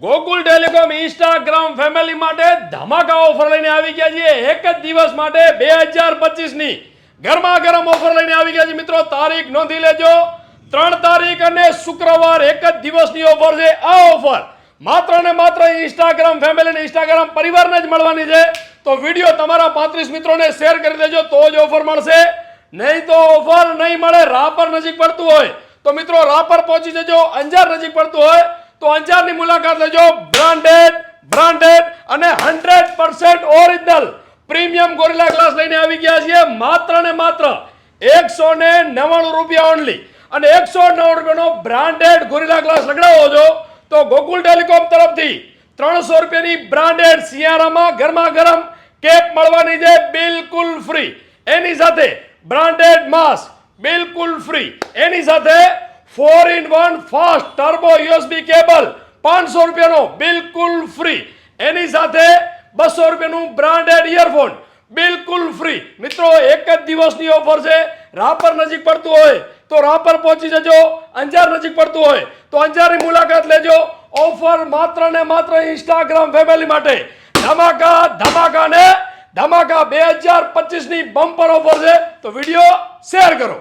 Gokul telecom Instagram family માટે ધમાકા offer લઈને આવી ગયા છે। એક જ દિવસ માટે 2025 ની ગરમા ગરમ ઓફર લઈને આવી ગયા છે। મિત્રો તારીખ નોંધી લેજો, 3 તારીખ અને શુક્રવાર એક જ દિવસની ઓફર છે। આ ઓફર માત્ર ને માત્ર ઇન્સ્ટાગ્રામ ફેમિલી અને ઇન્સ્ટાગ્રામ પરિવારને જ મળવાની છે। તો વિડિયો તમારા 35 મિત્રોને શેર કરી દેજો તો જ ઓફર મળશે, નહીં તો ઓફર નહીં મળે। રાપર નજીક પડતું હોય તો મિત્રો રાપર પહોંચી જજો, અંજાર નજીક પડતું હોય તો અંજારની મુલાકાત લેજો। બ્રાન્ડેડ અને 100% ઓરિજિનલ પ્રીમિયમ ગોરિલા ગ્લાસ લઈને આવી ગયા છીએ। માત્ર ને માત્ર 199 રૂપિયા ઓનલી, અને 199 રૂપિયાનો બ્રાન્ડેડ ગોરિલા ગ્લાસ લગાવો છો તો ગોકુલ ટેલિકોમ તરફથી 300 રૂપિયાની બ્રાન્ડેડ સિયારામાં ગરમા ગરમ કેપ મળવાની છે બિલકુલ ફ્રી। એની સાથે બ્રાન્ડેડ માસ્ક બિલકુલ ફ્રી, એની સાથે 4-in-1 fast turbo USB cable 500 રૂપિયાનો બિલકુલ ફ્રી, એની સાથે 200 રૂપિયાનું બ્રાન્ડેડ ઇયરફોન બિલકુલ ફ્રી। મિત્રો એક જ દિવસની ઓફર છે। રાપર નજીક પડતું હોય તો રાપર પહોંચી જજો, અંજાર નજીક પડતું હોય તો અંજારની મુલાકાત લેજો। ઓફર માત્ર ને માત્ર ઇન્સ્ટાગ્રામ ફેમિલી માટે ધમાકા 2025 ની બમ્પર ઓફર છે। તો વિડીયો શેર કરો।